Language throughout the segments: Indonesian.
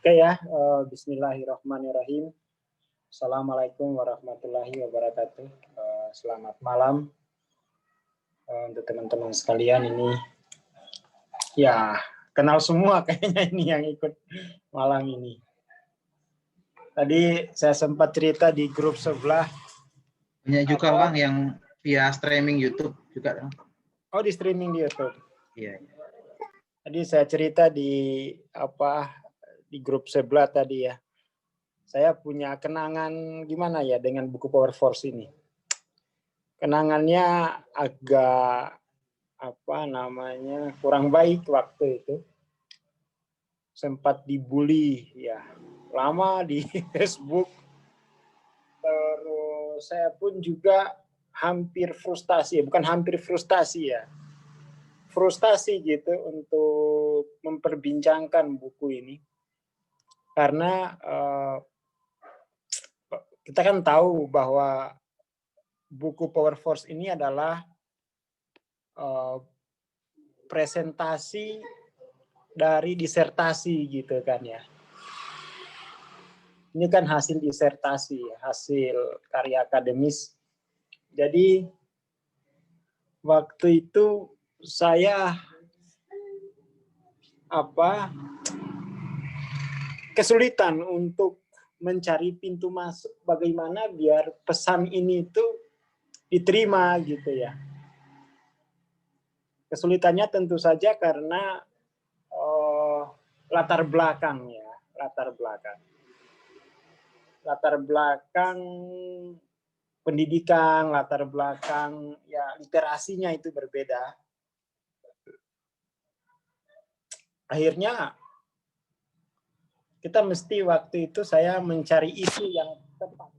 Oke ya, Bismillahirrahmanirrahim. Assalamualaikum warahmatullahi wabarakatuh. Selamat malam untuk teman-teman sekalian. Ini ya kenal semua kayaknya ini yang ikut malam ini. Tadi saya sempat cerita di grup sebelah. Banyak juga Bang yang via streaming YouTube juga. Oh, di streaming di YouTube. Iya. Tadi saya cerita di grup sebelah tadi ya. Saya punya kenangan gimana ya dengan buku Power Force ini. Kenangannya agak kurang baik waktu itu. Sempat dibully ya. Lama di Facebook. Terus saya pun juga hampir frustasi, bukan hampir frustasi ya. Frustasi gitu untuk memperbincangkan buku ini. Karena kita kan tahu bahwa buku Power Force ini adalah presentasi dari disertasi gitu kan ya. Ini kan hasil disertasi, hasil karya akademis. Jadi waktu itu saya kesulitan untuk mencari pintu masuk bagaimana biar pesan ini itu diterima gitu ya. Kesulitannya tentu saja karena latar belakang pendidikan, latar belakang ya literasinya itu berbeda. Akhirnya kita mesti waktu itu saya mencari isu yang tepat.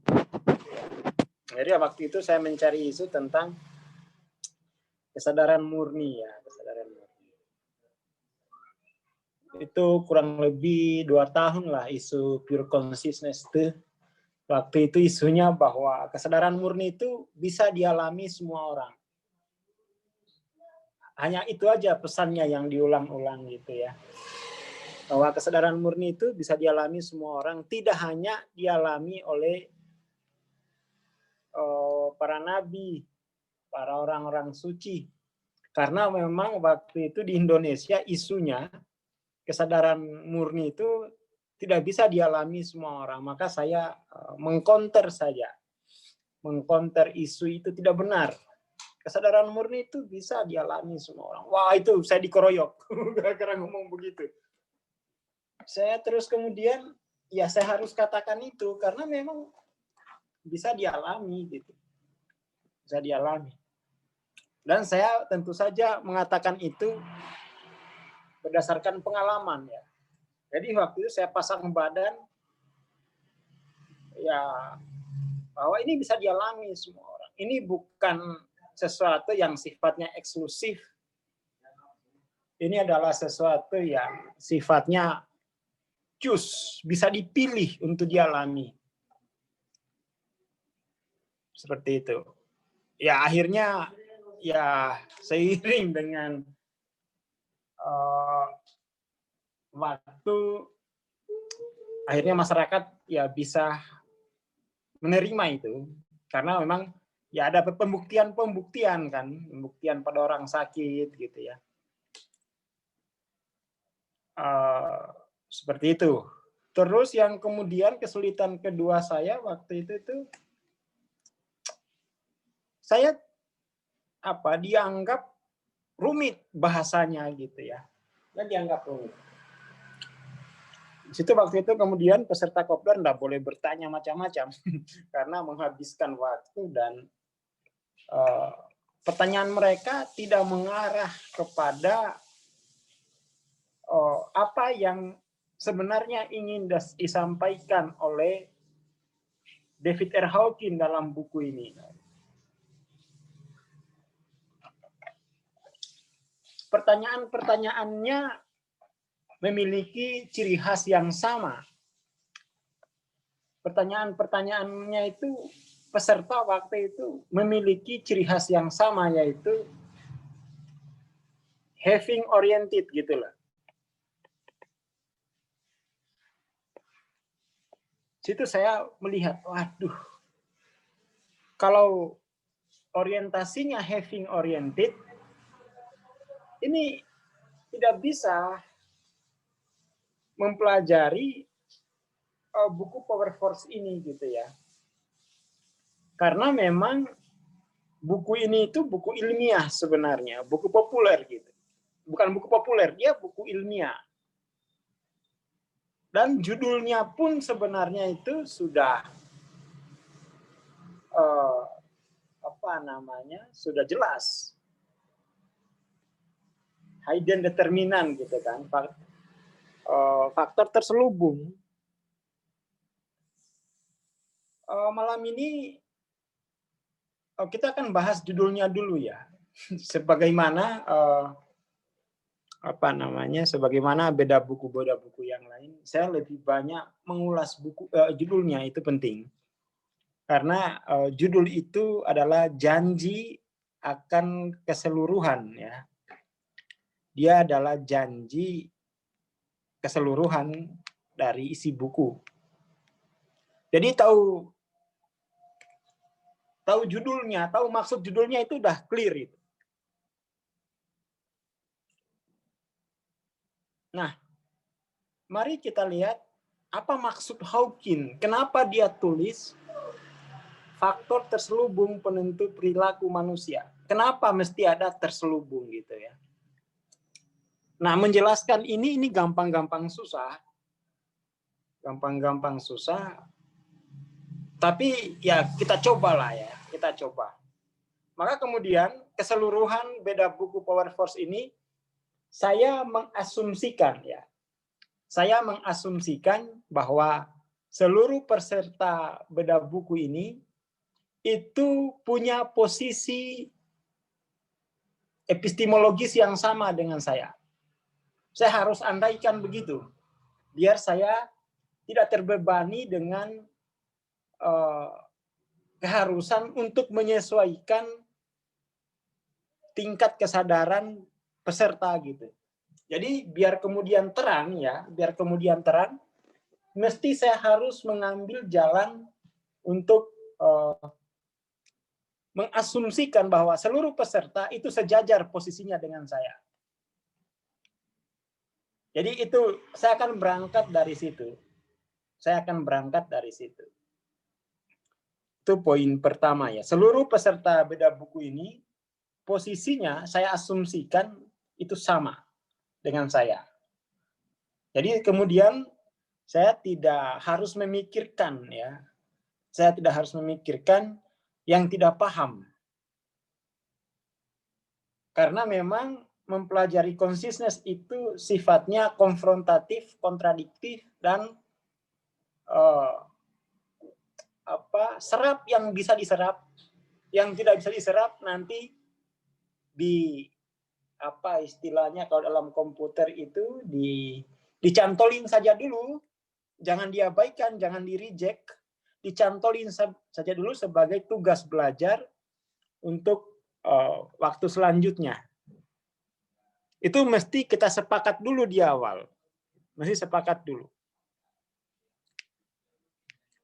Jadi waktu itu saya mencari isu tentang kesadaran murni ya, kesadaran murni. Itu kurang lebih 2 tahun lah isu pure consciousness itu. Waktu itu isunya bahwa kesadaran murni itu bisa dialami semua orang. Hanya itu aja pesannya yang diulang-ulang gitu ya. Bahwa kesadaran murni itu bisa dialami semua orang, tidak hanya dialami oleh para nabi, para orang-orang suci. Karena memang waktu itu di Indonesia isunya kesadaran murni itu tidak bisa dialami semua orang. Maka saya mengcounter isu itu tidak benar. Kesadaran murni itu bisa dialami semua orang. Wah, itu saya dikeroyok gara-gara ngomong begitu. Saya terus kemudian ya saya harus katakan itu karena memang bisa dialami gitu. Bisa dialami. Dan saya tentu saja mengatakan itu berdasarkan pengalaman ya. Jadi waktu itu saya pasang badan ya bahwa ini bisa dialami semua orang. Ini bukan sesuatu yang sifatnya eksklusif. Ini adalah sesuatu yang sifatnya bisa dipilih untuk dialami. Seperti itu. Ya akhirnya ya seiring dengan waktu akhirnya masyarakat ya bisa menerima itu karena memang ya ada pembuktian kan, pembuktian pada orang sakit gitu ya. Seperti itu. Terus yang kemudian kesulitan kedua saya waktu itu saya dianggap rumit bahasanya gitu ya. Dan dianggap rumit. Di situ waktu itu kemudian peserta kopdar enggak boleh bertanya macam-macam karena menghabiskan waktu dan pertanyaan mereka tidak mengarah kepada apa yang sebenarnya ingin disampaikan oleh David R. Hawkins dalam buku ini. Pertanyaan-pertanyaannya memiliki ciri khas yang sama. Pertanyaan-pertanyaannya itu peserta waktu itu memiliki ciri khas yang sama, yaitu having oriented gitu loh. Situ saya melihat, waduh, kalau orientasinya having oriented, ini tidak bisa mempelajari buku Power Force ini gitu ya. Karena memang buku ini itu buku ilmiah sebenarnya, buku populer gitu. Bukan buku populer, dia buku ilmiah. Dan judulnya pun sebenarnya itu sudah sudah jelas. Hidden determinant gitu kan, faktor terselubung. Malam ini kita akan bahas judulnya dulu ya, sebagaimana sebagaimana beda buku yang lain. Saya lebih banyak mengulas buku judulnya, itu penting karena judul itu adalah janji akan keseluruhan ya. Dia adalah janji keseluruhan dari isi buku. Jadi tahu judulnya, tahu maksud judulnya itu udah clear itu. Nah, mari kita lihat apa maksud Hawking. Kenapa dia tulis faktor terselubung penentu perilaku manusia? Kenapa mesti ada terselubung gitu ya? Nah, menjelaskan ini gampang-gampang susah. Gampang-gampang susah. Tapi ya kita cobalah ya, kita coba. Maka kemudian keseluruhan beda buku Power Force ini saya mengasumsikan ya. Saya mengasumsikan bahwa seluruh peserta beda buku ini itu punya posisi epistemologis yang sama dengan saya. Saya harus andaikan begitu, biar saya tidak terbebani dengan keharusan untuk menyesuaikan tingkat kesadaran peserta gitu. Jadi biar kemudian terang ya, mesti saya harus mengambil jalan untuk mengasumsikan bahwa seluruh peserta itu sejajar posisinya dengan saya. Jadi itu saya akan berangkat dari situ. Itu poin pertama ya. Seluruh peserta beda buku ini posisinya saya asumsikan itu sama dengan saya. Jadi kemudian saya tidak harus memikirkan ya. Saya tidak harus memikirkan yang tidak paham. Karena memang mempelajari consciousness itu sifatnya konfrontatif, kontradiktif, dan serap yang bisa diserap, yang tidak bisa diserap nanti istilahnya kalau dalam komputer itu dicantolin saja dulu, jangan diabaikan, jangan di-reject, dicantolin saja dulu sebagai tugas belajar untuk waktu selanjutnya. Itu mesti kita sepakat dulu di awal.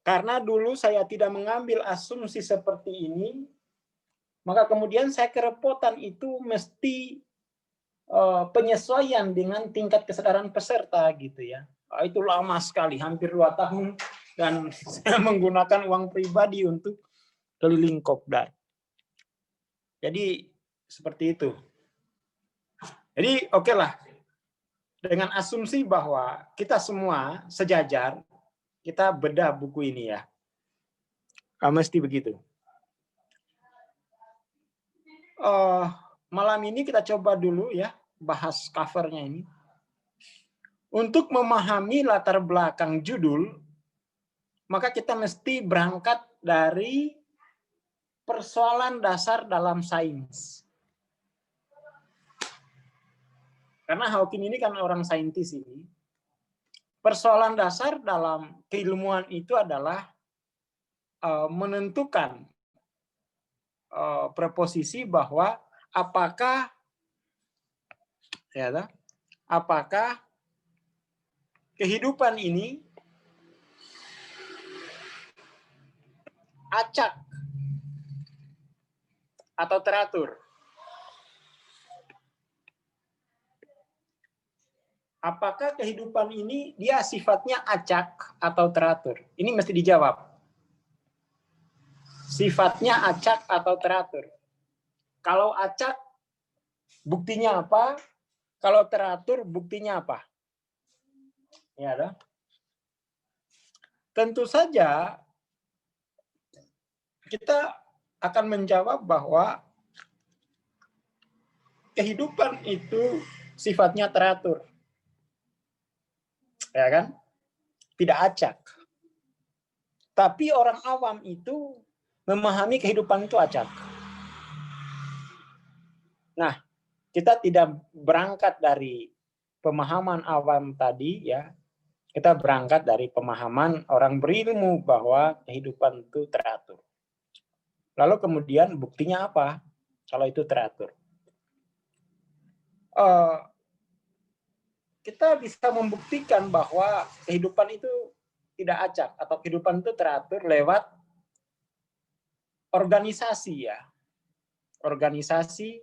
Karena dulu saya tidak mengambil asumsi seperti ini, maka kemudian saya kerepotan itu mesti penyesuaian dengan tingkat kesadaran peserta gitu ya. Itu lama sekali, hampir 2 tahun, dan saya menggunakan uang pribadi untuk keliling kopdar. Jadi seperti itu. Jadi oke lah, dengan asumsi bahwa kita semua sejajar, kita bedah buku ini ya. Mesti begitu. Malam ini kita coba dulu ya, bahas covernya ini. Untuk memahami latar belakang judul, maka kita mesti berangkat dari persoalan dasar dalam sains. Karena Hawking ini kan orang saintis ini. Persoalan dasar dalam keilmuan itu adalah menentukan preposisi bahwa apakah kehidupan ini acak atau teratur? Apakah kehidupan ini dia sifatnya acak atau teratur? Ini mesti dijawab. Sifatnya acak atau teratur? Kalau acak, buktinya apa? Kalau teratur, buktinya apa? Ya, ada. Tentu saja kita akan menjawab bahwa kehidupan itu sifatnya teratur. Ya kan? Tidak acak. Tapi orang awam itu memahami kehidupan itu acak. Nah, kita tidak berangkat dari pemahaman awam tadi ya. Kita berangkat dari pemahaman orang berilmu bahwa kehidupan itu teratur. Lalu kemudian buktinya apa kalau itu teratur? Kita bisa membuktikan bahwa kehidupan itu tidak acak atau kehidupan itu teratur lewat organisasi ya. Organisasi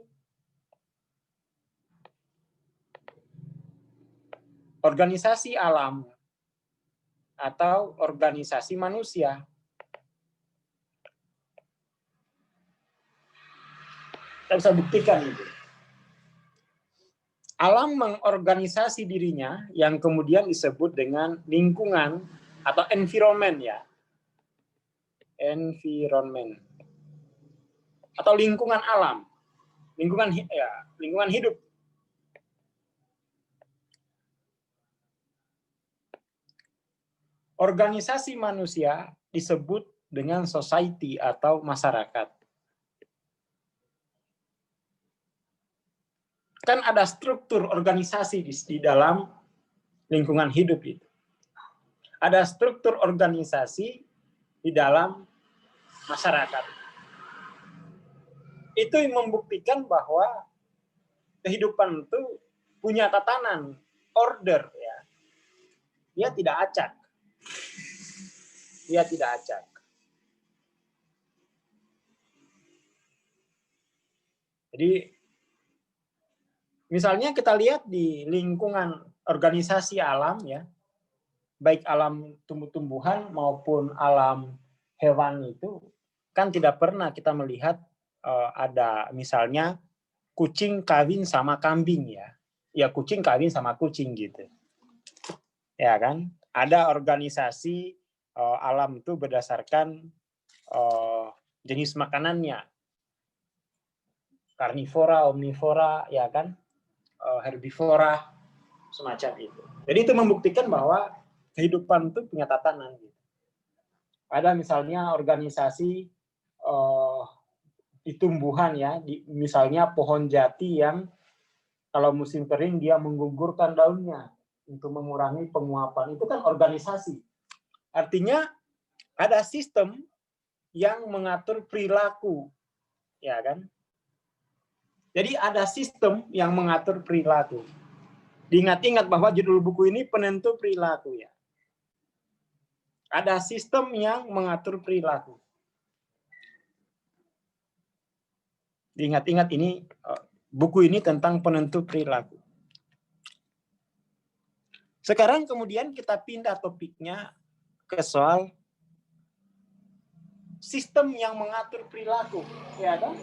alam atau organisasi manusia. Kita bisa buktikan itu. Alam mengorganisasi dirinya yang kemudian disebut dengan lingkungan atau environment ya. Environment. Atau lingkungan alam. Lingkungan hidup. Organisasi manusia disebut dengan society atau masyarakat. Kan ada struktur organisasi di dalam lingkungan hidup itu. Ada struktur organisasi di dalam masyarakat. Itu yang membuktikan bahwa kehidupan itu punya tatanan, order ya. Dia tidak acak. Dia tidak acak. Jadi misalnya kita lihat di lingkungan organisasi alam ya, baik alam tumbuh-tumbuhan maupun alam hewan itu kan tidak pernah kita melihat ada misalnya kucing kawin sama kambing ya. Ya kucing kawin sama kucing gitu. Ya kan? Ada organisasi alam itu berdasarkan jenis makanannya. Karnivora, omnivora, ya kan? Herbivora, semacam itu. Jadi itu membuktikan bahwa kehidupan itu punya tatanan. Ada misalnya organisasi di tumbuhan ya, misalnya pohon jati yang kalau musim kering dia menggugurkan daunnya untuk mengurangi penguapan. Itu kan organisasi. Artinya ada sistem yang mengatur perilaku, ya kan? Jadi ada sistem yang mengatur perilaku. Diingat-ingat bahwa judul buku ini penentu perilaku ya. Ada sistem yang mengatur perilaku. Diingat-ingat ini buku ini tentang penentu perilaku. Sekarang kemudian kita pindah topiknya ke soal sistem yang mengatur perilaku, ya kan?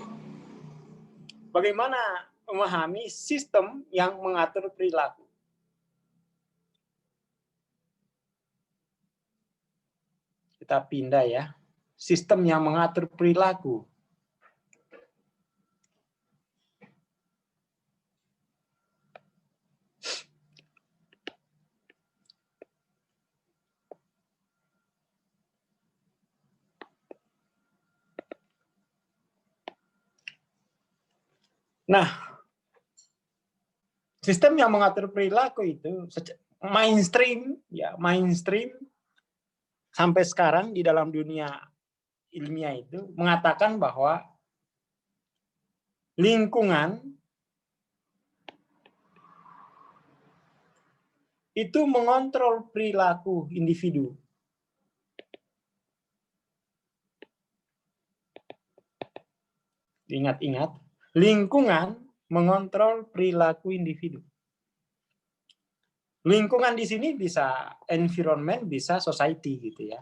Bagaimana memahami sistem yang mengatur perilaku? Kita pindah ya. Sistem yang mengatur perilaku. Nah, sistem yang mengatur perilaku itu mainstream sampai sekarang di dalam dunia ilmiah itu mengatakan bahwa lingkungan itu mengontrol perilaku individu. Ingat-ingat, lingkungan mengontrol perilaku individu. Lingkungan di sini bisa environment, bisa society gitu ya.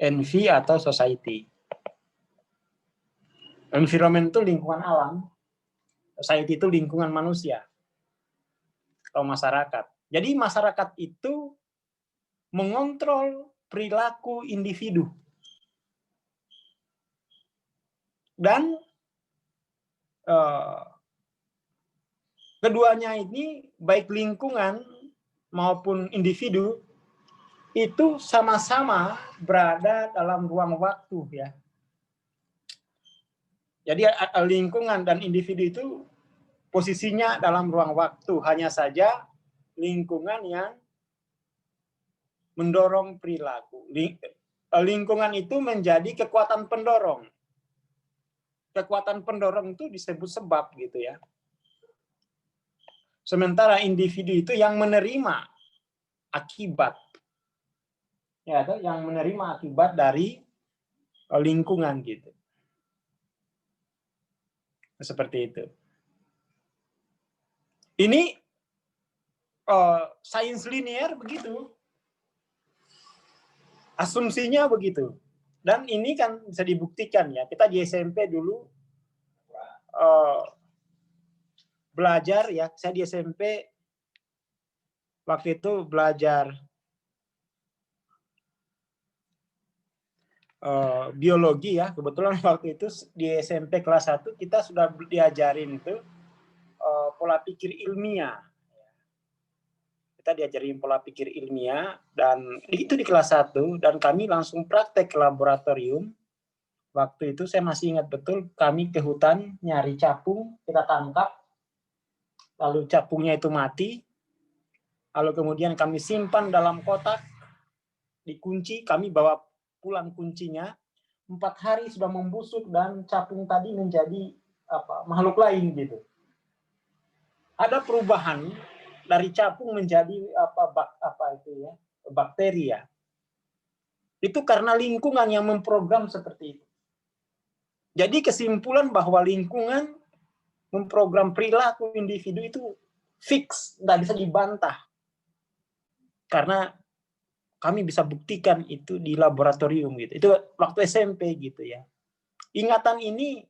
NV atau society. Environment itu lingkungan alam, society itu lingkungan manusia atau masyarakat. Jadi masyarakat itu mengontrol perilaku individu. Dan keduanya ini, baik lingkungan maupun individu, itu sama-sama berada dalam ruang waktu ya. Jadi lingkungan dan individu itu posisinya dalam ruang waktu, hanya saja lingkungan yang mendorong perilaku. Lingkungan itu menjadi kekuatan pendorong. Kekuatan pendorong itu disebut sebab gitu ya. Sementara individu itu yang menerima akibat, ya, yang menerima akibat dari lingkungan gitu. Seperti itu. Ini sains linear begitu, asumsinya begitu. Dan ini kan bisa dibuktikan ya. Kita di SMP dulu belajar ya, saya di SMP waktu itu belajar biologi ya. Kebetulan waktu itu di SMP kelas 1 kita sudah diajarin itu pola pikir ilmiah. Kita diajarin pola pikir ilmiah dan itu di kelas 1 dan kami langsung praktek ke laboratorium. Waktu itu saya masih ingat betul, kami ke hutan nyari capung, kita tangkap, lalu capungnya itu mati, lalu kemudian kami simpan dalam kotak, dikunci, kami bawa pulang kuncinya, 4 hari sudah membusuk dan capung tadi menjadi makhluk lain gitu. Ada perubahan dari capung menjadi bakteri ya. Itu karena lingkungan yang memprogram seperti itu. Jadi kesimpulan bahwa lingkungan memprogram perilaku individu itu fix, nggak bisa dibantah. Karena kami bisa buktikan itu di laboratorium gitu. Itu waktu SMP gitu ya. Ingatan ini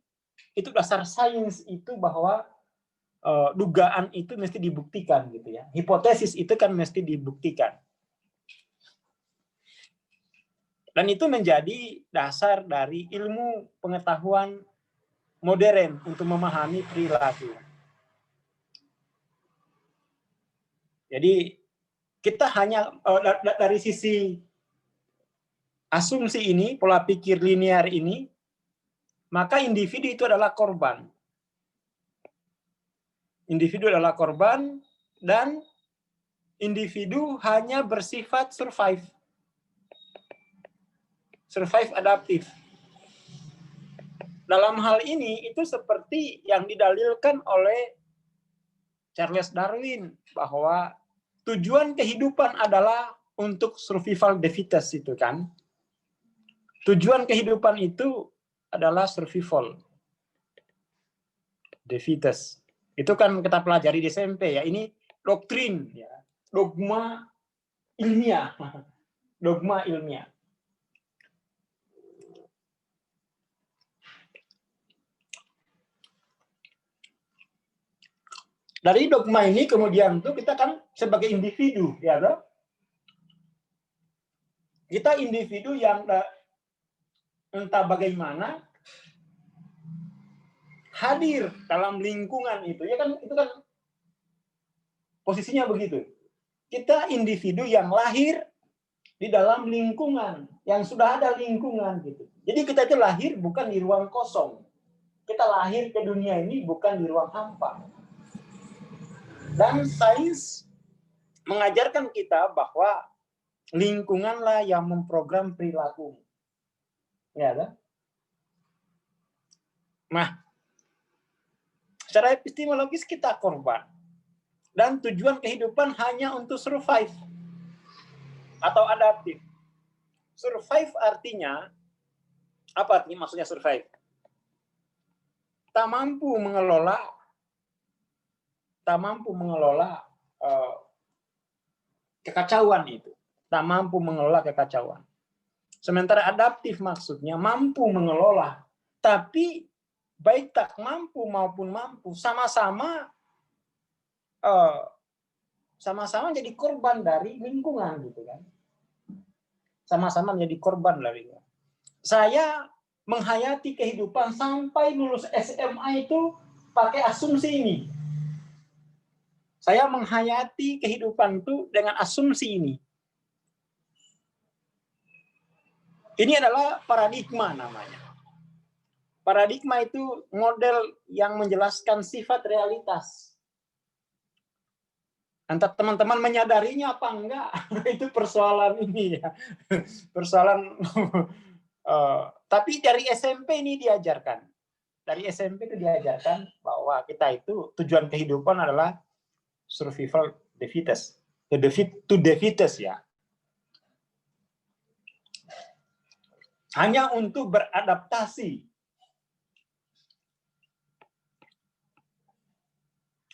itu dasar sains itu bahwa dugaan itu mesti dibuktikan gitu ya. Hipotesis itu kan mesti dibuktikan. Dan itu menjadi dasar dari ilmu pengetahuan modern untuk memahami perilaku. Jadi kita hanya dari sisi asumsi ini, pola pikir linear ini, maka individu itu adalah korban. Individu adalah korban dan individu hanya bersifat survive. Survive adaptif. Dalam hal ini itu seperti yang didalilkan oleh Charles Darwin bahwa tujuan kehidupan adalah untuk survival the fittest itu kan. Tujuan kehidupan itu adalah survival the fittest. Itu kan kita pelajari di SMP ya. Ini doktrin ya, dogma ilmiah. Dogma ilmiah. Dari dogma ini kemudian tuh kita kan sebagai individu ya toh. Kita individu yang entah bagaimana hadir dalam lingkungan itu ya kan, itu kan posisinya begitu. Kita individu yang lahir di dalam lingkungan, yang sudah ada lingkungan gitu. Jadi kita itu lahir bukan di ruang kosong. Kita lahir ke dunia ini bukan di ruang hampa. Dan sains mengajarkan kita bahwa lingkunganlah yang memprogram perilaku. Ya kan? Nah, secara epistemologis kita korban. Dan tujuan kehidupan hanya untuk survive atau adaptif. Survive artinya apa artinya maksudnya survive? tak mampu mengelola kekacauan itu. Tak mampu mengelola kekacauan. Sementara adaptif maksudnya mampu mengelola. Tapi baik tak mampu maupun mampu, sama-sama jadi korban dari lingkungan gitu kan. Sama-sama menjadi korban dari lingkungan. Saya menghayati kehidupan sampai lulus SMA itu pakai asumsi ini. Saya menghayati kehidupan itu dengan asumsi ini. Ini adalah paradigma namanya. Paradigma itu model yang menjelaskan sifat realitas. Entah teman-teman menyadarinya apa enggak, itu persoalan ini ya. Persoalan tapi dari SMP ini diajarkan. Dari SMP itu diajarkan bahwa kita itu tujuan kehidupan adalah survival the fittest. To the fittest ya. Hanya untuk beradaptasi.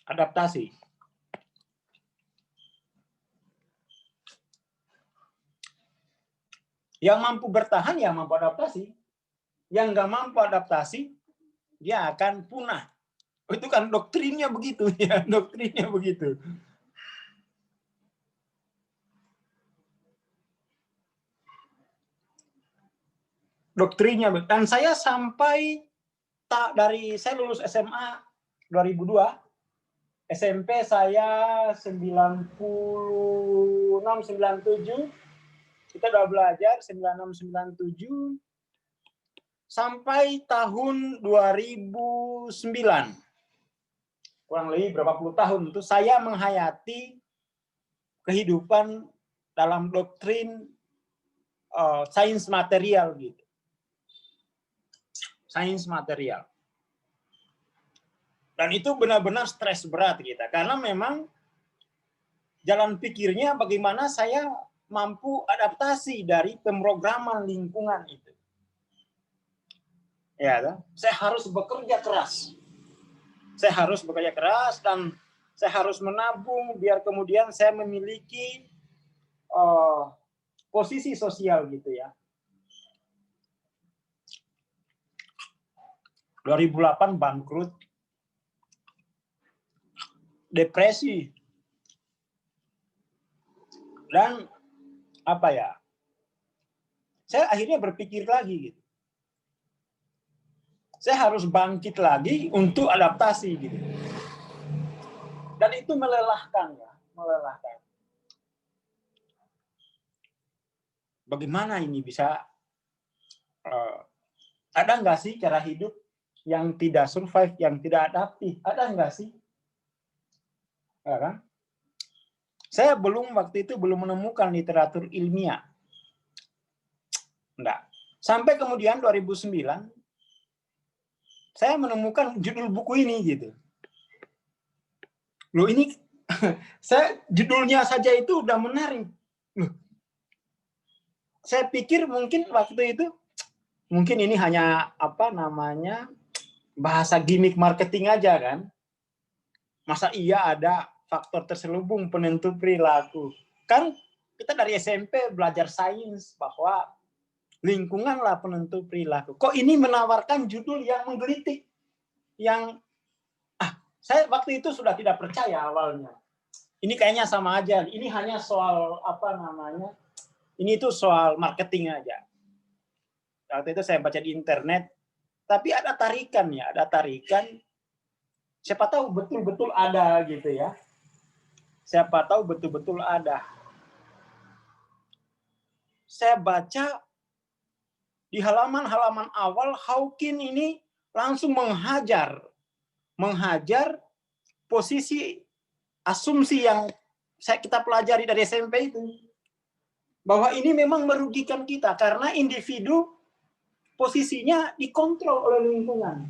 Adaptasi. Yang mampu bertahan ya mampu adaptasi. Yang nggak mampu adaptasi, dia akan punah. Itu kan doktrinnya begitu ya, doktrinnya begitu. Doktrinnya, dan saya sampai saya lulus SMA 2002, SMP saya 96 97, kita udah belajar 96 97 sampai tahun 2009. Kurang lebih berapa puluh tahun itu saya menghayati kehidupan dalam doktrin sains material gitu. Sains material. Dan itu benar-benar stres berat kita. Karena memang jalan pikirnya bagaimana saya mampu adaptasi dari pemrograman lingkungan itu. Ya, kan? Saya harus bekerja keras. Saya harus bekerja keras dan saya harus menabung biar kemudian saya memiliki posisi sosial gitu ya. 2008 bangkrut. Depresi. Dan apa ya? Saya akhirnya berpikir lagi gitu. Saya harus bangkit lagi untuk adaptasi gitu. Dan itu melelahkan ya, melelahkan. Bagaimana ini bisa ada nggak sih cara hidup yang tidak survive, yang tidak adaptif? Ada nggak sih? Ya kan? Saya waktu itu belum menemukan literatur ilmiah. Enggak. Sampai kemudian 2009 saya menemukan judul buku ini gitu. Loh ini judulnya saja itu udah menarik. Loh. Saya pikir mungkin waktu itu ini hanya bahasa gimmick marketing aja kan. Masa iya ada faktor terselubung penentu perilaku. Kan kita dari SMP belajar sains bahwa lingkunganlah penentu perilaku. Kok ini menawarkan judul yang menggelitik, yang saya waktu itu sudah tidak percaya awalnya. Ini kayaknya sama aja. Ini hanya soal ini itu soal marketing aja. Waktu itu saya baca di internet, tapi ada tarikan ya, ada tarikan. Siapa tahu betul-betul ada gitu ya. Siapa tahu betul-betul ada. Saya baca di halaman-halaman awal, Hawking ini langsung menghajar posisi asumsi yang kita pelajari dari SMP itu. Bahwa ini memang merugikan kita karena individu posisinya dikontrol oleh lingkungan.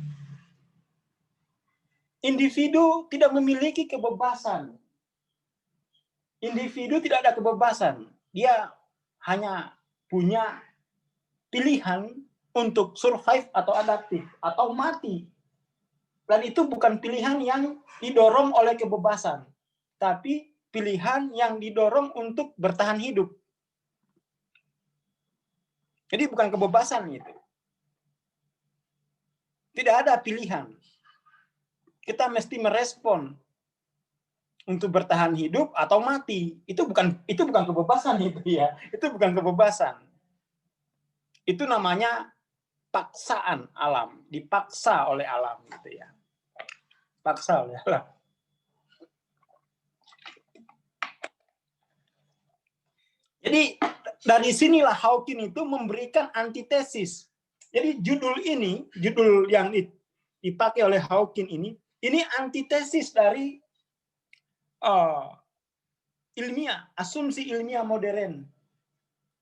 Individu tidak memiliki kebebasan. Individu tidak ada kebebasan. Dia hanya punya pilihan untuk survive atau adaptif atau mati. Dan itu bukan pilihan yang didorong oleh kebebasan, tapi pilihan yang didorong untuk bertahan hidup. Jadi bukan kebebasan itu. Tidak ada pilihan. Kita mesti merespon untuk bertahan hidup atau mati. Itu bukan kebebasan itu ya. Itu bukan kebebasan. Itu namanya paksaan alam, dipaksa oleh alam gitu ya. Paksa oleh alam. Jadi dari sinilah Hawking itu memberikan antitesis. Jadi judul yang dipakai oleh Hawking ini antitesis dari ilmiah, asumsi ilmiah modern.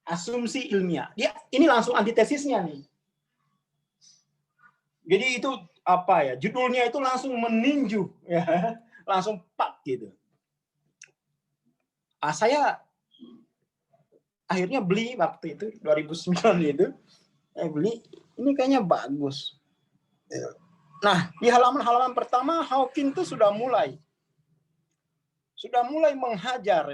Asumsi ilmiah. Ini langsung antitesisnya nih. Jadi itu apa ya? Judulnya itu langsung meninju ya, langsung pak gitu. Saya akhirnya beli waktu itu 2009 itu, saya beli, ini kayaknya bagus. Nah, di halaman-halaman pertama Hawking tuh sudah mulai menghajar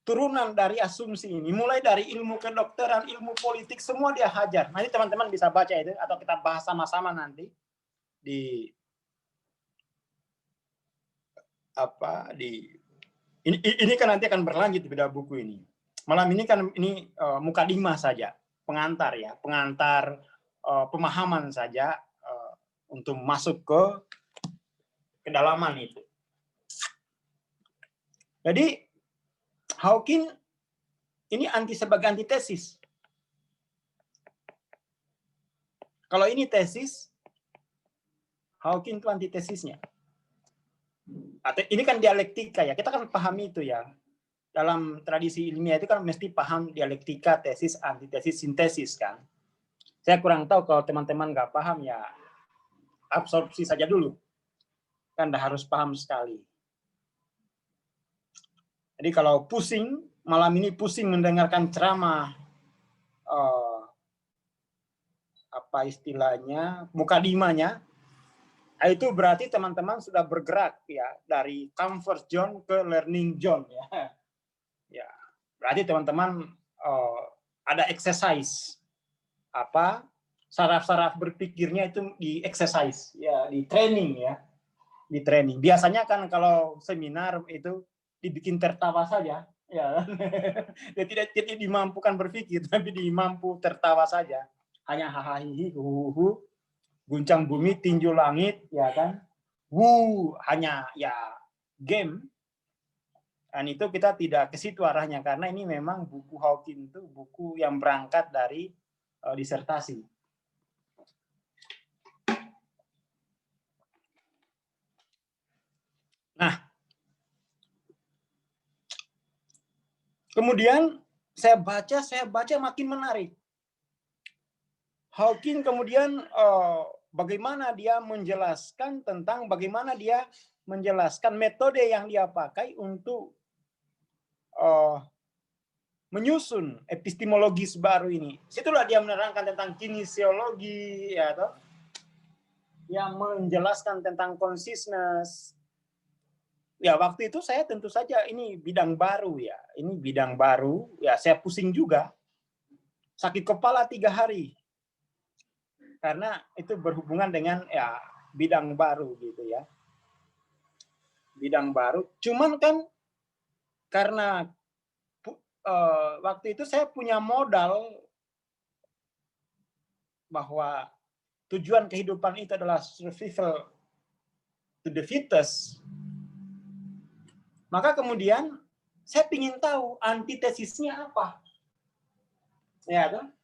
turunan dari asumsi ini, mulai dari ilmu kedokteran, ilmu politik, semua dia hajar. Nanti teman-teman bisa baca itu, atau kita bahas sama-sama nanti di ini kan nanti akan berlanjut di beda buku ini. Malam ini kan ini mukadimah saja, pengantar ya, pemahaman saja untuk masuk ke kedalaman itu. Jadi Hawking ini sebagai antitesis. Kalau ini tesis, Hawking itu antitesisnya. Ini kan dialektika ya, kita kan pahami itu ya. Dalam tradisi ilmiah itu kan mesti paham dialektika, tesis, antitesis, sintesis kan. Saya kurang tahu, kalau teman-teman nggak paham ya absorpsi saja dulu. Kan udah harus paham sekali. Jadi kalau pusing, malam ini pusing mendengarkan ceramah, apa istilahnya, mukadimahnya, itu berarti teman-teman sudah bergerak ya dari comfort zone ke learning zone ya. Ya, berarti teman-teman ada exercise, saraf-saraf berpikirnya itu di exercise ya, di training ya, di training. Biasanya kan kalau seminar itu dibikin tertawa saja, ya. Dia tidak dimampukan berpikir, tapi dimampu tertawa saja. Hanya hahaha, huhu, guncang bumi, tinju langit, ya kan? Hanya ya game. Dan itu kita tidak ke situ arahnya, karena ini memang buku Hawking itu buku yang berangkat dari disertasi. Nah, kemudian saya baca makin menarik. Hawking kemudian bagaimana dia menjelaskan tentang bagaimana dia menjelaskan metode yang dia pakai untuk menyusun epistemologis baru ini. Situlah dia menerangkan tentang kinesiologi, ya, toh? Yang menjelaskan tentang consciousness. Ya, waktu itu saya tentu saja ini bidang baru ya. Ini bidang baru, ya saya pusing juga. Sakit kepala 3 hari. Karena itu berhubungan dengan ya bidang baru gitu ya. Bidang baru. Cuman kan karena waktu itu saya punya modal bahwa tujuan kehidupan itu adalah survival to the fittest. Maka kemudian saya ingin tahu antitesisnya apa. Ya kan?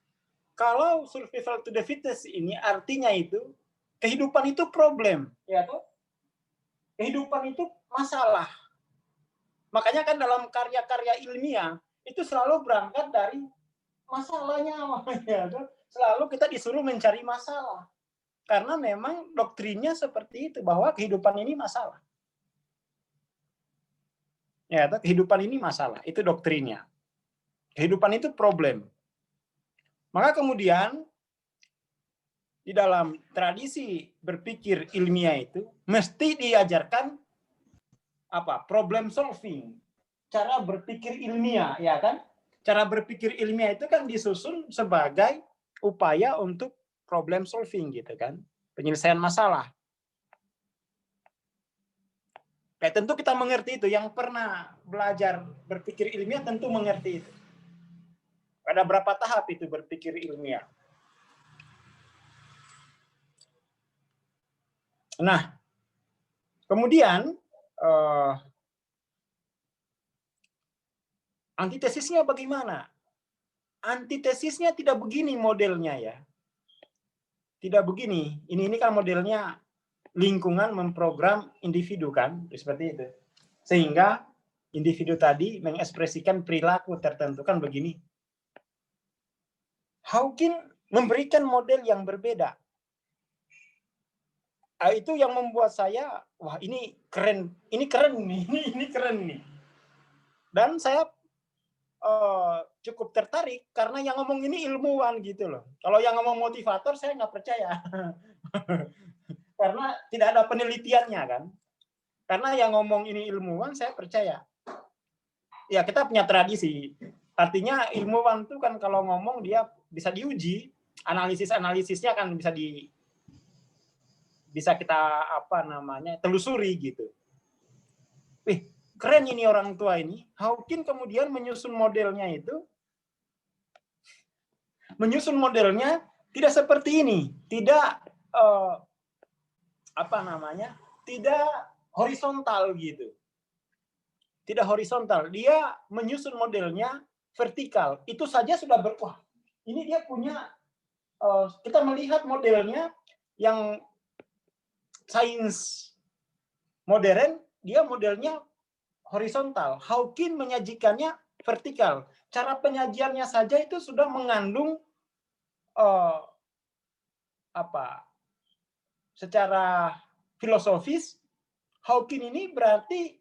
Kalau survival to the fittest ini artinya itu kehidupan itu problem, ya toh? Kehidupan itu masalah. Makanya kan dalam karya-karya ilmiah itu selalu berangkat dari masalahnya, ya toh? Selalu kita disuruh mencari masalah. Karena memang doktrinnya seperti itu, bahwa kehidupan ini masalah. Ya, toh? Kehidupan ini masalah, itu doktrinnya. Kehidupan itu problem. Maka kemudian di dalam tradisi berpikir ilmiah itu mesti diajarkan apa? Problem solving, cara berpikir ilmiah, ya kan? Cara berpikir ilmiah itu kan disusun sebagai upaya untuk problem solving gitu kan, penyelesaian masalah. Kayak tentu kita mengerti itu, yang pernah belajar berpikir ilmiah tentu mengerti itu. Ada berapa tahap itu berpikir ilmiah? Nah, kemudian antitesisnya bagaimana? Antitesisnya tidak begini modelnya ya. Tidak begini. Ini kan modelnya lingkungan memprogram individu kan, seperti itu. Sehingga individu tadi mengekspresikan perilaku tertentu kan begini. Hawking memberikan model yang berbeda. Itu yang membuat saya, wah ini keren nih, ini keren nih. Dan saya cukup tertarik karena yang ngomong ini ilmuwan gitu loh. Kalau yang ngomong motivator saya nggak percaya. Karena tidak ada penelitiannya kan. Karena yang ngomong ini ilmuwan saya percaya. Ya kita punya tradisi. Artinya ilmuwan itu kan kalau ngomong dia bisa diuji, analisis-analisisnya kan bisa kita telusuri gitu. Wih, keren ini orang tua ini. Hawking kemudian menyusun modelnya tidak seperti ini, tidak tidak horizontal gitu. Tidak horizontal, dia menyusun modelnya vertikal. Itu saja sudah berwah. Ini dia punya kita melihat modelnya yang sains modern, dia modelnya horizontal. Hawking menyajikannya vertikal. Cara penyajiannya saja itu sudah mengandung secara filosofis. Hawking ini berarti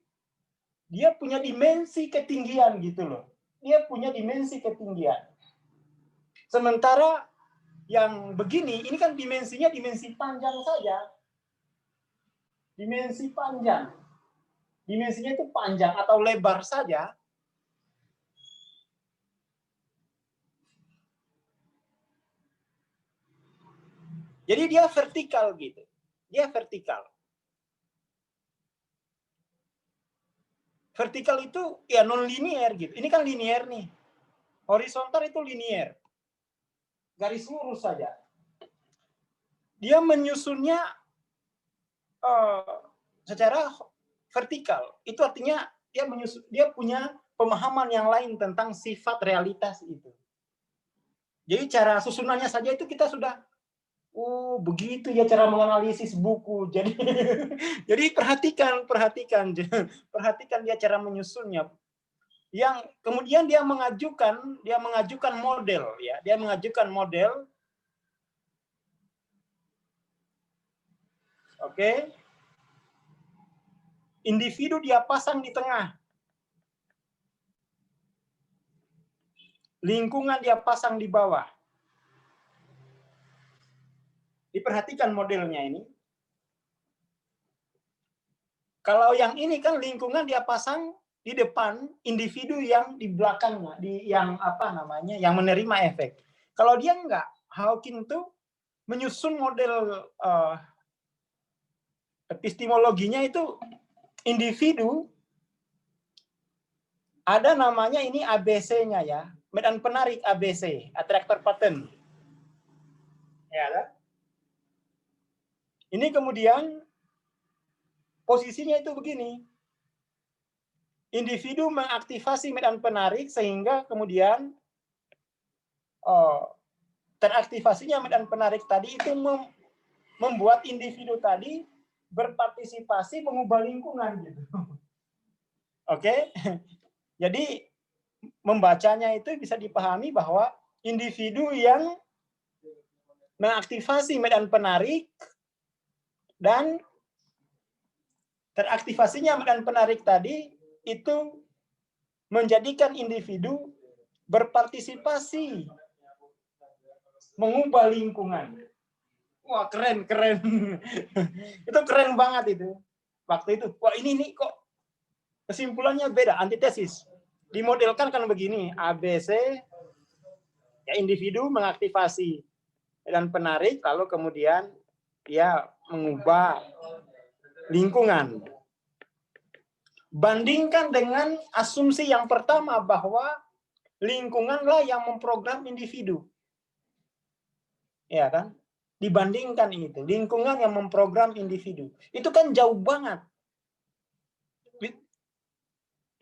dia punya dimensi ketinggian gitu loh. Dia punya dimensi ketinggian. Sementara yang begini, ini kan dimensinya dimensi panjang saja. Dimensi panjang. Dimensinya itu panjang atau lebar saja. Jadi dia vertikal gitu. Dia vertikal. Vertikal itu ya non linear gitu. Ini kan linear nih. Horizontal itu linear. Garis lurus saja. Dia menyusunnya secara vertikal. Itu artinya dia punya pemahaman yang lain tentang sifat realitas itu. Jadi cara susunannya saja itu kita sudah begitu ya cara menganalisis buku. Jadi perhatikan dia cara menyusunnya. Yang kemudian dia mengajukan model ya. Dia mengajukan model. Oke. Individu dia pasang di tengah. Lingkungan dia pasang di bawah. Diperhatikan modelnya ini. Kalau yang ini kan lingkungan dia pasang di depan, individu yang di belakangnya, yang menerima efek. Kalau dia enggak, Hawking tuh menyusun model epistemologinya itu individu ada namanya ini ABC-nya ya, medan penarik ABC, attractor pattern. Ya, ada. Ini kemudian posisinya itu begini. Individu mengaktifasi medan penarik sehingga kemudian teraktivasinya medan penarik tadi itu membuat individu tadi berpartisipasi mengubah lingkungan gitu. Oke. Jadi membacanya itu bisa dipahami bahwa individu yang mengaktifasi medan penarik dan teraktivasinya medan penarik tadi itu menjadikan individu berpartisipasi mengubah lingkungan. Wah, keren, keren. Itu keren banget itu. Waktu itu, wah ini nih kok kesimpulannya beda, antitesis. Dimodelkan kan begini, ABC, ya individu mengaktifasi dan penarik, lalu kemudian dia mengubah lingkungan. Bandingkan dengan asumsi yang pertama bahwa lingkunganlah yang memprogram individu. Ya kan? Dibandingkan itu, lingkungan yang memprogram individu. Itu kan jauh banget.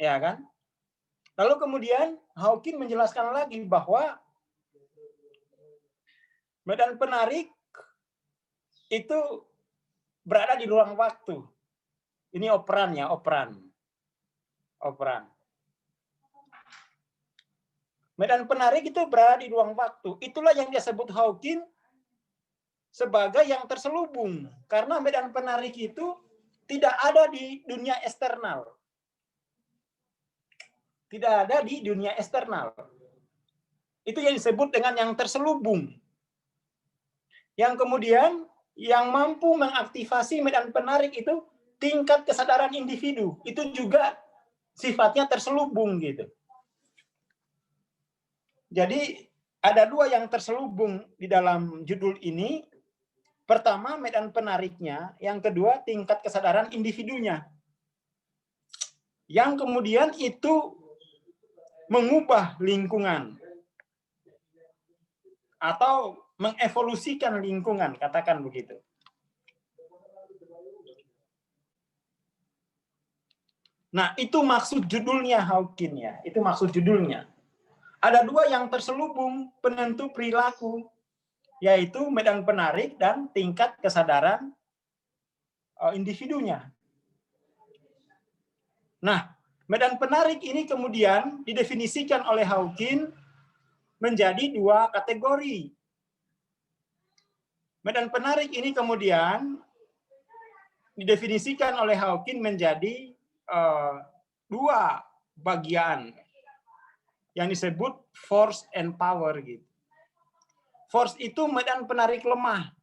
Ya kan? Lalu kemudian Hawking menjelaskan lagi bahwa medan penarik itu berada di ruang waktu. Ini operannya, operan. Medan penarik itu berada di ruang waktu. Itulah yang dia sebut Hawking sebagai yang terselubung. Karena medan penarik itu tidak ada di dunia eksternal. Tidak ada di dunia eksternal. Itu yang disebut dengan yang terselubung. Yang kemudian yang mampu mengaktifasi medan penarik itu tingkat kesadaran individu. Itu juga sifatnya terselubung gitu. Jadi ada dua yang terselubung di dalam judul ini. Pertama medan penariknya, yang kedua tingkat kesadaran individunya. Yang kemudian itu mengubah lingkungan atau mengevolusikan lingkungan, katakan begitu. Nah, itu maksud judulnya Hawking ya. Itu maksud judulnya. Ada dua yang terselubung penentu perilaku, yaitu medan penarik dan tingkat kesadaran individunya. Nah, medan penarik ini kemudian didefinisikan oleh Hawking menjadi dua kategori. Medan penarik ini kemudian didefinisikan oleh Hawking menjadi dua bagian yang disebut force and power gitu. Force itu medan penarik lemah.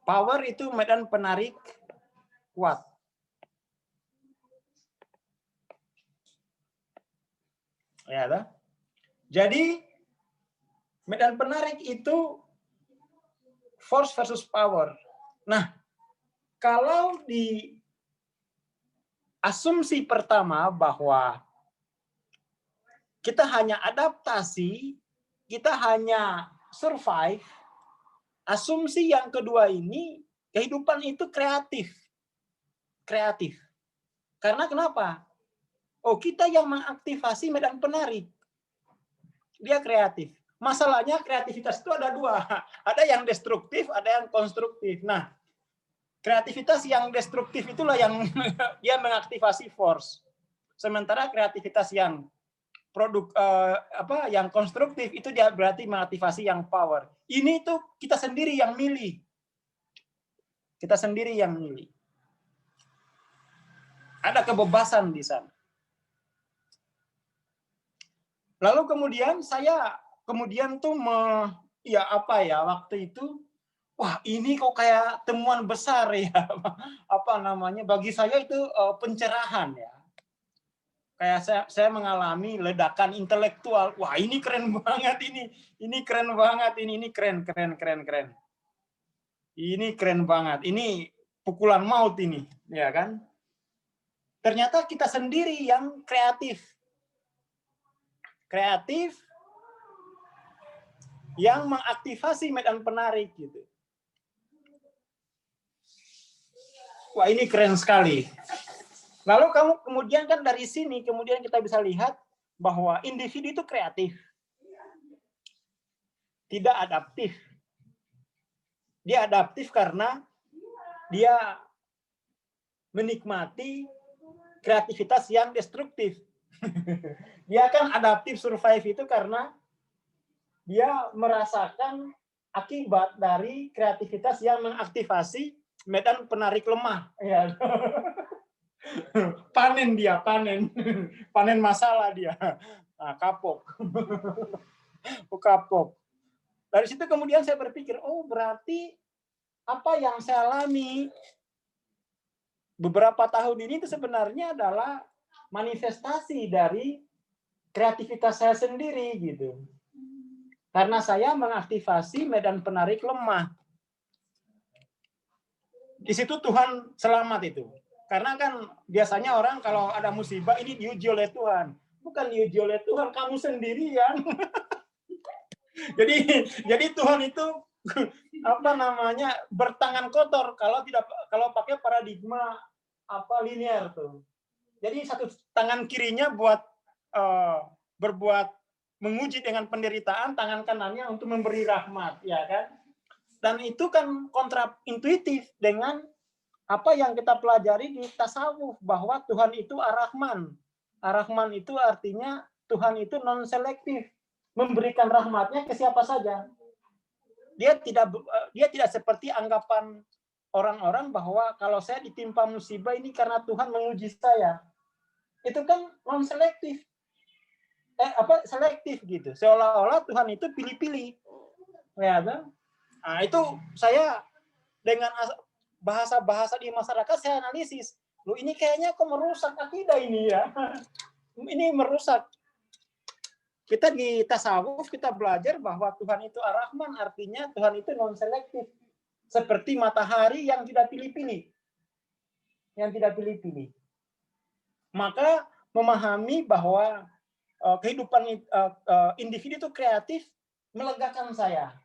Power itu medan penarik kuat. Ya, toh? Jadi medan penarik itu force versus power. Nah, kalau di asumsi pertama bahwa kita hanya adaptasi, kita hanya survive, asumsi yang kedua ini, kehidupan itu kreatif. Kreatif. Karena kenapa? Oh, kita yang mengaktifasi medan penarik. Dia kreatif. Masalahnya kreativitas itu ada dua. Ada yang destruktif, ada yang konstruktif. Nah, kreativitas yang destruktif itulah yang dia mengaktifasi force. Sementara kreativitas yang yang konstruktif itu dia berarti mengaktifasi yang power. Ini tuh kita sendiri yang milih. Kita sendiri yang milih. Ada kebebasan di sana. Lalu kemudian saya tuh waktu itu wah ini kok kayak temuan besar ya. Apa namanya? Bagi saya itu pencerahan ya. Kayak saya mengalami ledakan intelektual. Wah, ini keren banget ini. Ini keren banget ini keren. Ini keren banget. Ini pukulan maut ini, ya kan? Ternyata kita sendiri yang kreatif. Kreatif yang mengaktifasi medan penarik gitu. Wah, ini keren sekali. Lalu kemudian kan dari sini kemudian kita bisa lihat bahwa individu itu kreatif. Tidak adaptif. Dia adaptif karena dia menikmati kreativitas yang destruktif. Dia kan adaptif survive itu karena dia merasakan akibat dari kreativitas yang mengaktifasi medan penarik lemah. Ya. Panen masalah dia. Nah, kapok. Kapok. Dari situ kemudian saya berpikir, oh berarti apa yang saya alami beberapa tahun ini itu sebenarnya adalah manifestasi dari kreativitas saya sendiri gitu. Karena saya mengaktifasi medan penarik lemah. Di situ Tuhan selamat itu. Karena kan biasanya orang kalau ada musibah ini diuji oleh Tuhan. Bukan diuji oleh Tuhan, kamu sendirian. jadi Tuhan itu apa namanya bertangan kotor kalau pakai paradigma linear tuh. Jadi satu tangan kirinya buat berbuat menguji dengan penderitaan, tangan kanannya untuk memberi rahmat, ya kan? Dan itu kan kontraintuitif dengan apa yang kita pelajari di tasawuf bahwa Tuhan itu ar-Rahman. Ar-Rahman itu artinya Tuhan itu non selektif, memberikan rahmatnya ke siapa saja. Dia tidak seperti anggapan orang-orang bahwa kalau saya ditimpa musibah ini karena Tuhan menguji saya. Itu kan non selektif. Selektif gitu. Seolah-olah Tuhan itu pilih-pilih. Ya, kan? Nah, itu saya dengan bahasa-bahasa di masyarakat saya analisis. Loh, ini kayaknya kok merusak akidah ini ya. Ini merusak. Kita di tasawuf kita belajar bahwa Tuhan itu ar-Rahman, artinya Tuhan itu non selektif. Seperti matahari yang tidak pilih-pilih. Yang tidak pilih-pilih. Maka memahami bahwa kehidupan individu itu kreatif melegakan saya.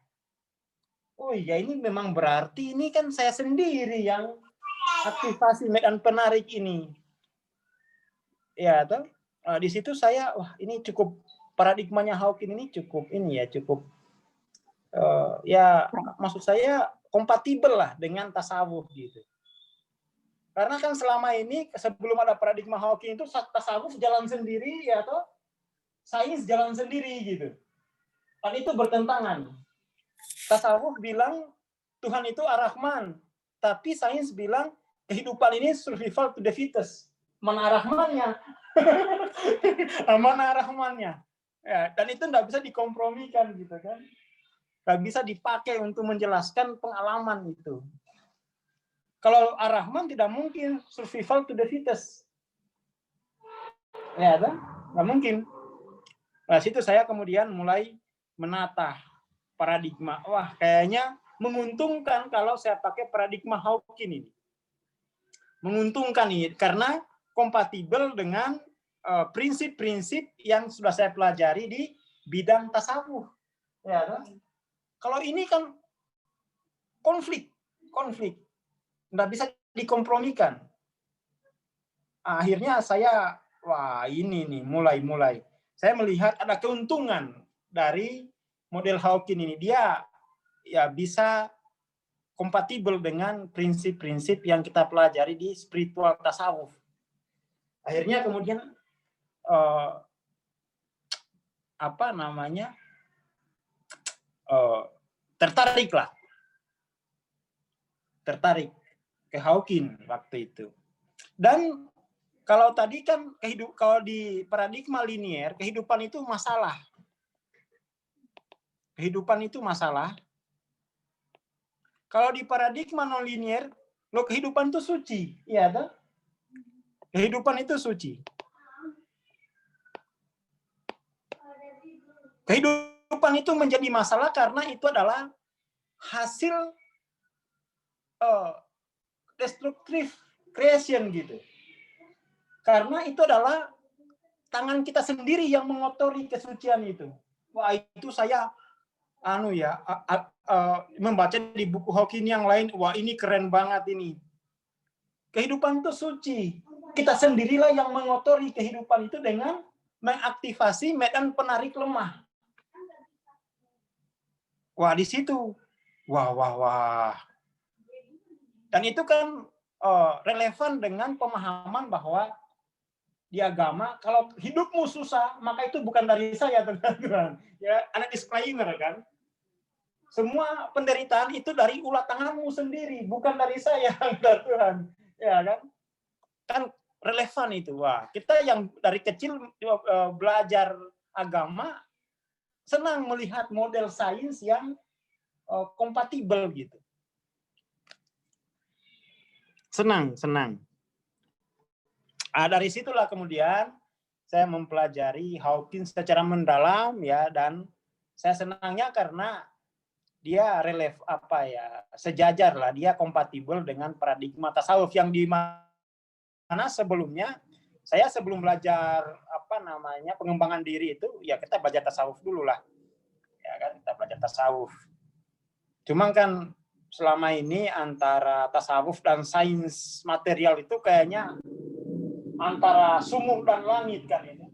Oh iya, ini memang berarti ini kan saya sendiri yang aktivasi medan penarik ini. Ya, toh? Di situ saya, wah ini cukup paradigmanya Hawking ini cukup ya maksud saya kompatibel lah dengan tasawuf gitu. Karena kan selama ini sebelum ada paradigma Hawking itu tasawuf jalan sendiri ya toh, sains jalan sendiri gitu. Dan itu bertentangan. Tasawuf bilang Tuhan itu ar-Rahman, tapi sains bilang kehidupan ini survival to the fittest. Mana ar-Rahmannya? Mana ar-Rahmannya? Ya, dan itu nggak bisa dikompromikan gitu kan? Nggak bisa dipakai untuk menjelaskan pengalaman itu. Kalau ar-Rahman tidak mungkin survival to the fittest. Ya, kan? Nggak mungkin. Nah, situ saya kemudian mulai menata paradigma. Wah, kayaknya menguntungkan kalau saya pakai paradigma Hawking ini. Menguntungkan ini karena kompatibel dengan prinsip-prinsip yang sudah saya pelajari di bidang tasawuf. Ya, kan? Kalau ini kan konflik, nggak bisa dikompromikan. Akhirnya saya, wah ini nih mulai. Saya melihat ada keuntungan dari model Hawking ini. Dia ya bisa kompatibel dengan prinsip-prinsip yang kita pelajari di spiritual tasawuf. Akhirnya kemudian tertarik ke Hawking waktu itu. Dan kalau tadi kan kalau di paradigma linier kehidupan itu masalah. Kehidupan itu masalah. Kalau di paradigma non-linier, kehidupan itu suci, iya toh? Kehidupan itu suci. Kehidupan itu menjadi masalah karena itu adalah hasil destructive creation gitu. Karena itu adalah tangan kita sendiri yang mengotori kesucian itu. Wah, itu saya membaca di buku Hawking yang lain, wah ini keren banget ini. Kehidupan itu suci. Kita sendirilah yang mengotori kehidupan itu dengan mengaktifasi medan penarik lemah. Wah, di situ. Wah. Dan itu kan relevan dengan pemahaman bahwa di agama, kalau hidupmu susah, maka itu bukan dari saya, teman-teman. Ya, ada disclaimer kan. Semua penderitaan itu dari ulah tanganmu sendiri, bukan dari saya, Tuhan. Ya kan? Kan relevan itu. Wah, kita yang dari kecil belajar agama senang melihat model sains yang kompatibel gitu. Senang. Dari situlah kemudian saya mempelajari Hawkins secara mendalam ya, dan saya senangnya karena dia sejajar lah, dia kompatibel dengan paradigma tasawuf yang di mana sebelumnya saya sebelum belajar pengembangan diri itu ya kita belajar tasawuf dulu lah. Ya kan, kita belajar tasawuf. Cuma kan selama ini antara tasawuf dan sains material itu kayaknya antara sumur dan langit kan ini.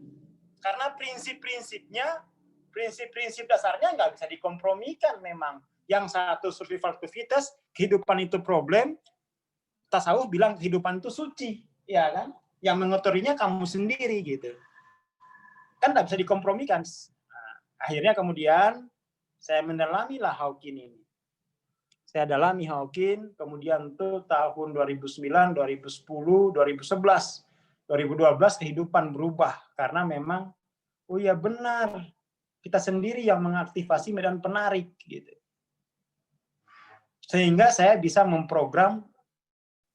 Karena prinsip dasarnya nggak bisa dikompromikan memang. Yang satu survival to fittest, kehidupan itu problem. Tasawuf bilang kehidupan itu suci, ya kan? Yang mengotorinya kamu sendiri gitu. Kan nggak bisa dikompromikan. Nah, akhirnya kemudian saya mendalamilah Hawkins ini. Saya dalami Hawkins, kemudian tuh tahun 2009, 2010, 2011, 2012 kehidupan berubah karena memang oh ya benar kita sendiri yang mengaktifasi medan penarik gitu. Sehingga saya bisa memprogram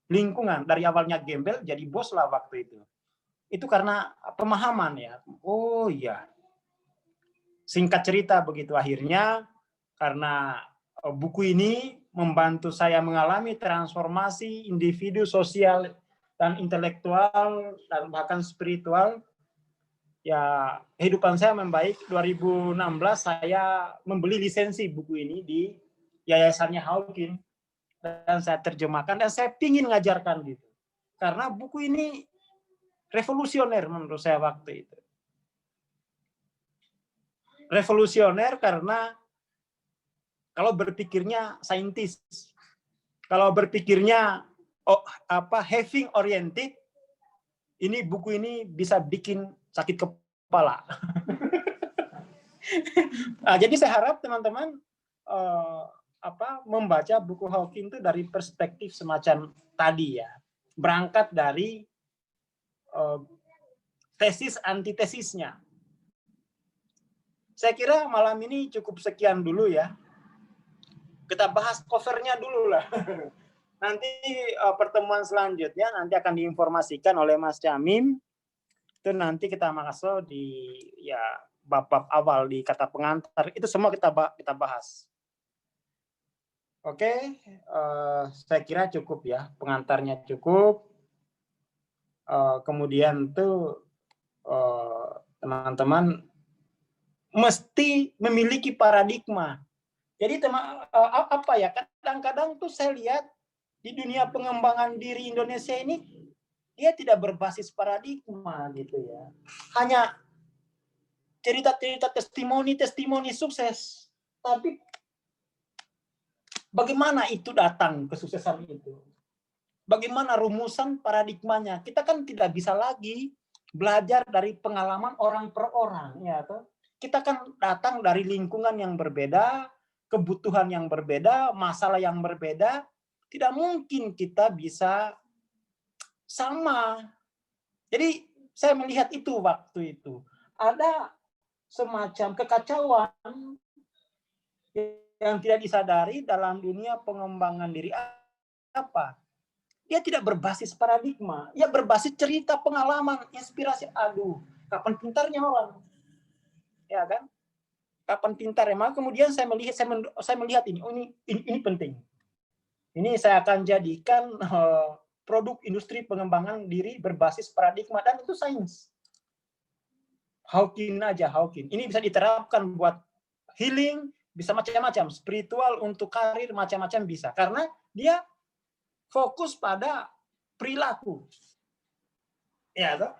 lingkungan dari awalnya gembel jadi bos lah waktu itu. Itu karena pemahaman ya. Oh iya. Singkat cerita begitu akhirnya karena buku ini membantu saya mengalami transformasi individu sosial dan intelektual dan bahkan spiritual. Ya, kehidupan saya membaik. 2016 saya membeli lisensi buku ini di yayasannya Hawkins dan saya terjemahkan dan saya ingin mengajarkan gitu. Karena buku ini revolusioner menurut saya waktu itu. Revolusioner karena kalau berpikirnya saintis, kalau berpikirnya having oriented, ini buku ini bisa bikin sakit kepala. Nah, jadi saya harap teman-teman membaca buku Hawkins itu dari perspektif semacam tadi ya, berangkat dari tesis antitesisnya. Saya kira malam ini cukup sekian dulu ya. Kita bahas covernya dulu lah. Nanti pertemuan selanjutnya nanti akan diinformasikan oleh Mas Camim. Itu nanti kita masuk di ya bab-bab awal di kata pengantar. Itu semua kita bahas. Oke, saya kira cukup ya, pengantarnya cukup. Kemudian tuh teman-teman mesti memiliki paradigma. Jadi kadang-kadang tuh saya lihat di dunia pengembangan diri Indonesia ini dia tidak berbasis paradigma gitu ya. Hanya cerita-cerita testimoni sukses. Tapi bagaimana itu datang kesuksesan itu? Bagaimana rumusan paradigmanya? Kita kan tidak bisa lagi belajar dari pengalaman orang per orang, ya toh. Kita kan datang dari lingkungan yang berbeda, kebutuhan yang berbeda, masalah yang berbeda. Tidak mungkin kita bisa sama. Jadi saya melihat itu waktu itu. Ada semacam kekacauan yang tidak disadari dalam dunia pengembangan diri. Apa? Dia tidak berbasis paradigma. Ya berbasis cerita, pengalaman, inspirasi. Aduh, kapan pintarnya orang? Ya kan? Kapan pintar ya? Maka kemudian saya melihat ini. Oh, ini penting. Ini saya akan jadikan produk industri pengembangan diri berbasis paradigma dan itu sains. Hawkins aja, Hawkins. Ini bisa diterapkan buat healing, bisa macam-macam. Spiritual untuk karir, macam-macam bisa. Karena dia fokus pada perilaku. Ya, toh?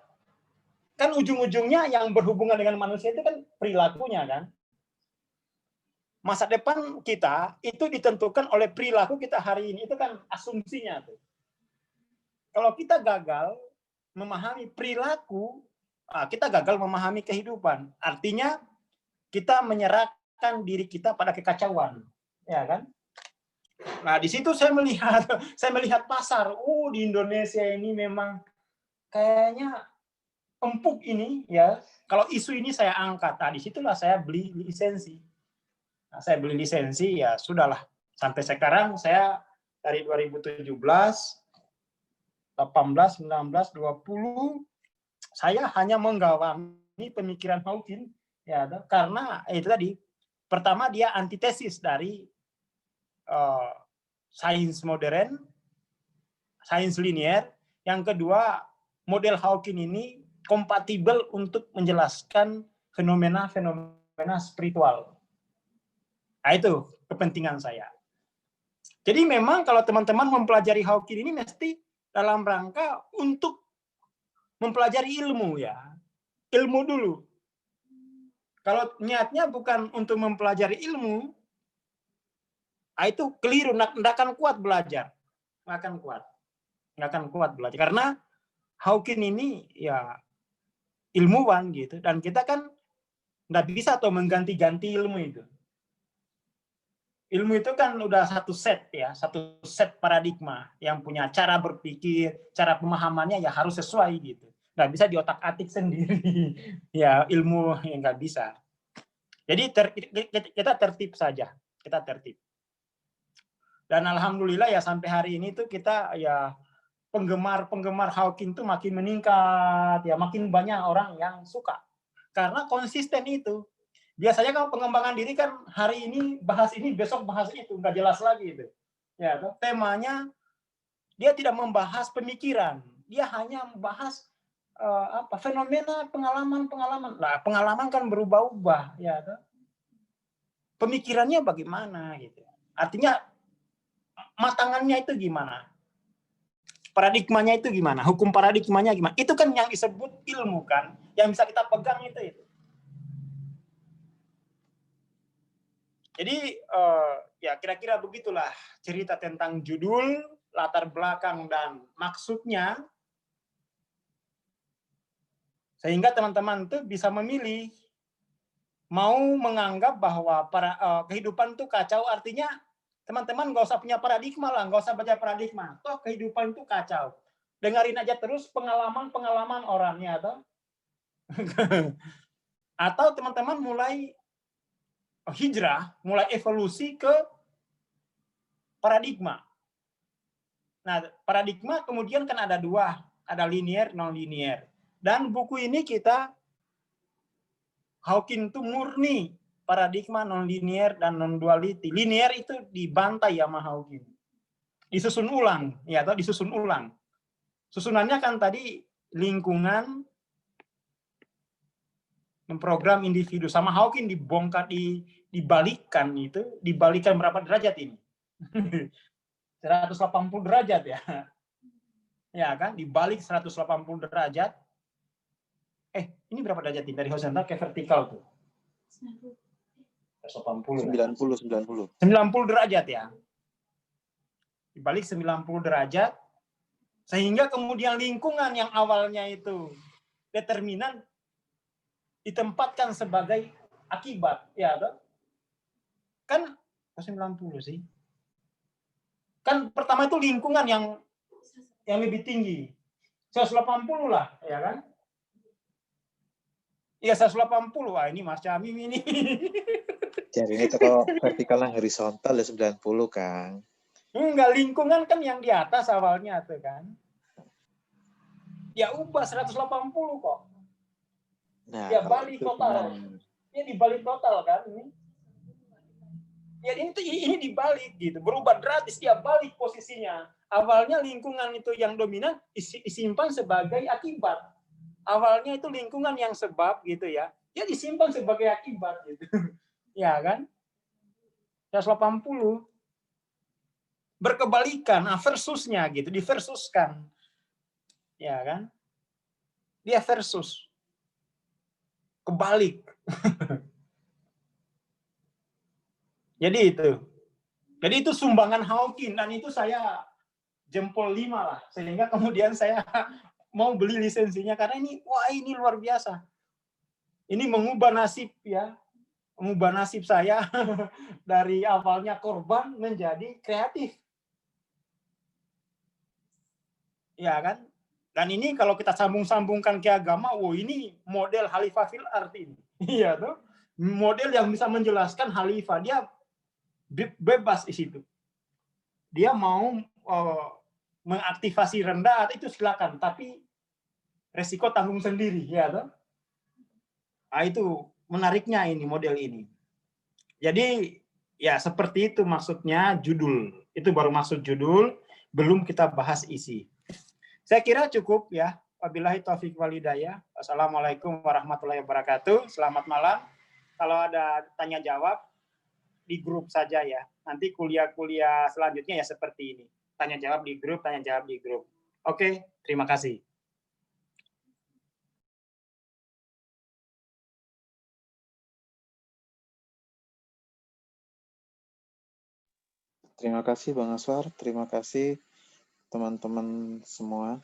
Kan ujung-ujungnya yang berhubungan dengan manusia itu kan perilakunya kan. Masa depan kita itu ditentukan oleh perilaku kita hari ini. Itu kan asumsinya tuh. Kalau kita gagal memahami perilaku, kita gagal memahami kehidupan. Artinya kita menyerahkan diri kita pada kekacauan, ya kan? Nah, di situ saya melihat pasar. Di Indonesia ini memang kayaknya empuk ini ya, kalau isu ini saya angkat, nah disitulah saya beli lisensi. Nah, saya beli lisensi ya sudahlah. Sampai sekarang saya dari 2017, 18, 19, 20 saya hanya menggawangi pemikiran Hawking ya, karena itu tadi pertama dia antitesis dari sains modern, sains linier. Yang kedua, model Hawking ini kompatibel untuk menjelaskan fenomena-fenomena spiritual. Nah, itu kepentingan saya. Jadi memang kalau teman-teman mempelajari Hawking ini mesti dalam rangka untuk mempelajari ilmu ya. Ilmu dulu. Kalau niatnya bukan untuk mempelajari ilmu, itu keliru, nggak akan kuat belajar. Nggak akan kuat belajar. Karena Hawking ini ya ilmuwan gitu. Dan kita kan nggak bisa tuh mengganti-ganti ilmu itu. Ilmu itu kan udah satu set ya, satu set paradigma yang punya cara berpikir, cara pemahamannya ya harus sesuai gitu. Nggak bisa diotak-atik sendiri. Ya ilmu yang nggak bisa. Jadi kita tertib saja, kita tertib. Dan alhamdulillah ya sampai hari ini tuh kita ya penggemar Hawking tuh makin meningkat, ya makin banyak orang yang suka. Karena konsisten itu. Biasanya kalau pengembangan diri kan hari ini bahas ini, besok bahas itu, nggak jelas lagi itu. Ya, temanya dia tidak membahas pemikiran, dia hanya membahas fenomena pengalaman. Nah, pengalaman kan berubah-ubah, ya. Pemikirannya bagaimana gitu. Artinya matangannya itu gimana? Paradigmanya itu gimana? Hukum paradigmanya gimana? Itu kan yang disebut ilmu kan, yang bisa kita pegang itu. Jadi ya kira-kira begitulah cerita tentang judul, latar belakang dan maksudnya, sehingga teman-teman tuh bisa memilih mau menganggap bahwa kehidupan itu kacau, artinya teman-teman nggak usah punya paradigma lah, nggak usah baca paradigma. Toh kehidupan itu kacau. Dengarin aja terus pengalaman orangnya atau teman-teman mulai hijrah, mulai evolusi ke paradigma. Nah, paradigma kemudian kan ada dua, ada linear, non-linear. Dan buku ini kita, Hawking itu murni paradigma non-linear dan non-duality. Linear itu dibantai sama Hawking. Disusun ulang, ya, atau disusun ulang. Susunannya kan tadi lingkungan, memprogram individu. Sama Hawking dibongkar, dibalikkan itu, dibalikkan berapa derajat ini? 180 derajat ya. Ya kan, dibalik 180 derajat. Ini berapa derajat ini? Dari horizontal ke vertikal tuh? 90 derajat ya. Dibalik 90 derajat, sehingga kemudian lingkungan yang awalnya itu determinan ditempatkan sebagai akibat, ya kan 90 sih. Kan pertama itu lingkungan yang lebih tinggi, 180 lah, ya kan? Iya 180, wah ini Mas Camim ini. Jadi ini kalau vertikal yang horizontal ya 90 Kang. Enggak, lingkungan kan yang di atas awalnya tuh kan. Ya ubah 180 kok. Nah, ya balik total. Ya dibalik total kan ini. Ya ini dibalik gitu, berubah drastis, dia balik posisinya. Awalnya lingkungan itu yang dominan disimpan sebagai akibat. Awalnya itu lingkungan yang sebab gitu ya. Dia disimpan sebagai akibat gitu. Ya kan? 180. Berkebalikan, versusnya gitu, diversuskan. Ya kan? Dia versus. Kebalik. Jadi itu sumbangan Hawking, dan itu saya jempol 5 lah, sehingga kemudian saya mau beli lisensinya karena ini luar biasa. Ini mengubah nasib ya, mengubah nasib saya dari awalnya korban menjadi kreatif. Ya kan? Dan ini kalau kita sambung-sambungkan ke agama, wow ini model Khalifah fil ard ini. Iya tuh. Model yang bisa menjelaskan Khalifah, dia bebas di situ. Dia mau mengaktifasi rendah itu silakan, tapi resiko tanggung sendiri, ya toh. Nah, itu menariknya ini model ini. Jadi ya seperti itu maksudnya judul. Itu baru maksud judul, belum kita bahas isi. Saya kira cukup ya. Wabillahi taufik wal hidayah. Wassalamualaikum warahmatullahi wabarakatuh. Selamat malam. Kalau ada tanya jawab di grup saja ya. Nanti kuliah-kuliah selanjutnya ya seperti ini. Tanya jawab di grup, tanya jawab di grup. Oke, terima kasih. Terima kasih Bang Aswar, terima kasih teman-teman semua.